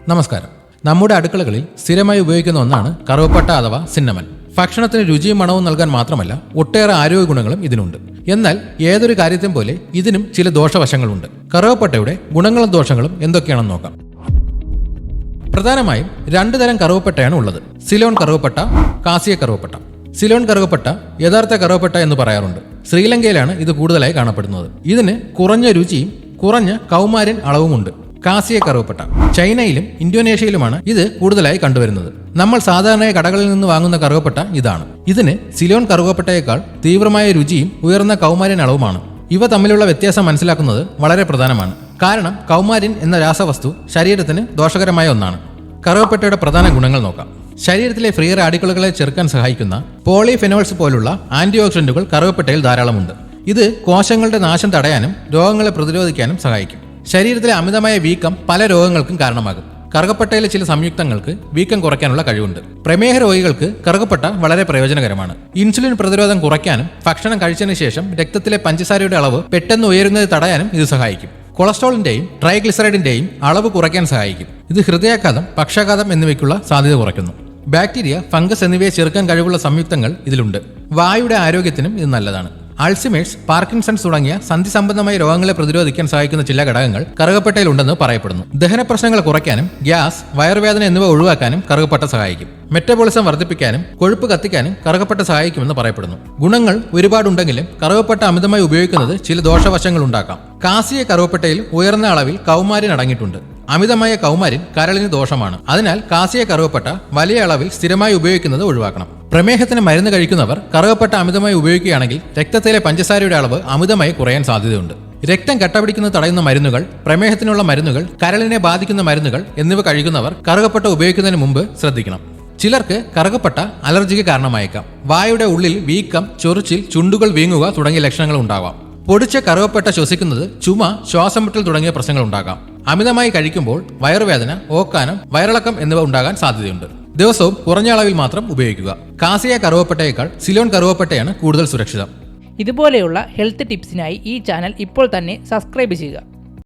നമസ്കാരം. നമ്മുടെ അടുക്കളകളിൽ സ്ഥിരമായി ഉപയോഗിക്കുന്ന ഒന്നാണ് കറുവപ്പട്ട അഥവാ സിന്നമൻ. ഭക്ഷണത്തിന് രുചിയും മണവും നൽകാൻ മാത്രമല്ല ഒട്ടേറെ ആരോഗ്യ ഗുണങ്ങളും ഇതിനുണ്ട്. എന്നാൽ ഏതൊരു കാര്യത്തെയും പോലെ ഇതിനും ചില ദോഷവശങ്ങളുണ്ട്. കറുവപ്പട്ടയുടെ ഗുണങ്ങളും ദോഷങ്ങളും എന്തൊക്കെയാണെന്ന് നോക്കാം. പ്രധാനമായും 2 തരം കറുവപ്പട്ടയാണ് ഉള്ളത്: സിലോൺ കറുവപ്പട്ട, കാസിയ കറുവപ്പട്ട. സിലോൺ കറുവപ്പട്ട യഥാർത്ഥ കറുവപ്പട്ട എന്ന് പറയാറുണ്ട്. ശ്രീലങ്കയിലാണ് ഇത് കൂടുതലായി കാണപ്പെടുന്നത്. ഇതിന് കുറഞ്ഞ രുചിയും കുറഞ്ഞ കൗമാര്യൻ അളവുമുണ്ട്. കാസിയ കറുവപ്പട്ട ചൈനയിലും ഇന്തോനേഷ്യയിലുമാണ് ഇത് കൂടുതലായി കണ്ടുവരുന്നത്. നമ്മൾ സാധാരണയായി കടകളിൽ നിന്ന് വാങ്ങുന്ന കറുവപ്പട്ട ഇതാണ്. ഇതിന് സിലോൺ കറുവപ്പട്ടയേക്കാൾ തീവ്രമായ രുചിയും ഉയർന്ന കൗമാര്യൻ അളവുമാണ്. ഇവ തമ്മിലുള്ള വ്യത്യാസം മനസ്സിലാക്കുന്നത് വളരെ പ്രധാനമാണ്. കാരണം കൗമാര്യൻ എന്ന രാസവസ്തു ശരീരത്തിന് ദോഷകരമായ ഒന്നാണ്. കറുവപ്പട്ടയുടെ പ്രധാന ഗുണങ്ങൾ നോക്കാം. ശരീരത്തിലെ ഫ്രീ റാഡിക്കലുകളെ ചെറുക്കാൻ സഹായിക്കുന്ന പോളിഫെനോൾസ് പോലുള്ള ആന്റി ഓക്സിഡന്റുകൾ കറുവപ്പട്ടയിൽ ധാരാളമുണ്ട്. ഇത് കോശങ്ങളുടെ നാശം തടയാനും രോഗങ്ങളെ പ്രതിരോധിക്കാനും സഹായിക്കും. ശരീരത്തിലെ അമിതമായ വീക്കം പല രോഗങ്ങൾക്കും കാരണമാകും. കറുകപ്പട്ടയിലെ ചില സംയുക്തങ്ങൾക്ക് വീക്കം കുറയ്ക്കാനുള്ള കഴിവുണ്ട്. പ്രമേഹ രോഗികൾക്ക് കറുകപ്പട്ട വളരെ പ്രയോജനകരമാണ്. ഇൻസുലിൻ പ്രതിരോധം കുറയ്ക്കാനും ഭക്ഷണം കഴിച്ചതിന് ശേഷം രക്തത്തിലെ പഞ്ചസാരയുടെ അളവ് പെട്ടെന്ന് ഉയരുന്നത് തടയാനും ഇത് സഹായിക്കും. കൊളസ്ട്രോളിന്റെയും ട്രൈഗ്ലിസറൈഡിന്റെയും അളവ് കുറയ്ക്കാൻ സഹായിക്കും. ഇത് ഹൃദയാഘാതം, പക്ഷാഘാതം എന്നിവയ്ക്കുള്ള സാധ്യത കുറയ്ക്കുന്നു. ബാക്ടീരിയ, ഫംഗസ് എന്നിവയെ ചെറുക്കാൻ കഴിവുള്ള സംയുക്തങ്ങൾ ഇതിലുണ്ട്. വായുടെ ആരോഗ്യത്തിനും ഇത് നല്ലതാണ്. അൾസിമേഴ്സ്, പാർക്കിൻസൺസ് തുടങ്ങിയ സന്ധി സംബന്ധമായ രോഗങ്ങളെ പ്രതിരോധിക്കാൻ സഹായിക്കുന്ന ചില ഘടകങ്ങൾ കറുകപ്പട്ടയിലുണ്ടെന്ന് പറയപ്പെടുന്നു. ദഹന പ്രശ്നങ്ങൾ കുറയ്ക്കാനും ഗ്യാസ്, വയറുവേദന എന്നിവ ഒഴിവാക്കാനും കറുകപ്പട്ട സഹായിക്കും. മെറ്റബോളിസം വർദ്ധിപ്പിക്കാനും കൊഴുപ്പ് കത്തിക്കാനും കറുകപ്പട്ട സഹായിക്കുമെന്ന് പറയപ്പെടുന്നു. ഗുണങ്ങൾ ഒരുപാടുണ്ടെങ്കിലും കറുകപ്പട്ട അമിതമായി ഉപയോഗിക്കുന്നത് ചില ദോഷവശങ്ങൾ ഉണ്ടാക്കാം. കാസിയ കറുവപ്പട്ടയിൽ ഉയർന്ന അളവിൽ കൗമാര്യൻ അടങ്ങിയിട്ടുണ്ട്. അമിതമായ കൗമാര്യൻ കരളിന് ദോഷമാണ്. അതിനാൽ കാസിയ കറുവപ്പട്ട വലിയ അളവിൽ സ്ഥിരമായി ഉപയോഗിക്കുന്നത് ഒഴിവാക്കണം. പ്രമേഹത്തിന് മരുന്ന് കഴിക്കുന്നവർ കറുവപ്പട്ട അമിതമായി ഉപയോഗിക്കുകയാണെങ്കിൽ രക്തത്തിലെ പഞ്ചസാരയുടെ അളവ് അമിതമായി കുറയാൻ സാധ്യതയുണ്ട്. രക്തം കട്ടപിടിക്കുന്നത് തടയുന്ന മരുന്നുകൾ, പ്രമേഹത്തിനുള്ള മരുന്നുകൾ, കരളിനെ ബാധിക്കുന്ന മരുന്നുകൾ എന്നിവ കഴിക്കുന്നവർ കറുകപ്പട്ട ഉപയോഗിക്കുന്നതിന് മുമ്പ് ശ്രദ്ധിക്കണം. ചിലർക്ക് കറുകപ്പട്ട അലർജിക്ക് കാരണമായേക്കാം. വായുടെ ഉള്ളിൽ വീക്കം, ചൊറിച്ചിൽ, ചുണ്ടുകൾ വീങ്ങുക തുടങ്ങിയ ലക്ഷണങ്ങൾ ഉണ്ടാവാം. പൊടിച്ച കറുവപ്പട്ട ശ്വസിക്കുന്നത് ചുമ, ശ്വാസം മുട്ടൽ തുടങ്ങിയ പ്രശ്നങ്ങൾ ഉണ്ടാകാം. അമിതമായി കഴിക്കുമ്പോൾ വയറുവേദന, ഓക്കാനം, വയറിളക്കം എന്നിവ ഉണ്ടാകാൻ സാധ്യതയുണ്ട്. ദിവസവും കുറഞ്ഞ അളവിൽ മാത്രം ഉപയോഗിക്കുക. കാസിയ കറുവപ്പട്ടയേക്കാൾ സിലോൺ കറുവപ്പട്ടയാണ് കൂടുതൽ സുരക്ഷിതം. ഇതുപോലെയുള്ള ഹെൽത്ത് ടിപ്സിനായി ഈ ചാനൽ ഇപ്പോൾ തന്നെ സബ്സ്ക്രൈബ് ചെയ്യുക.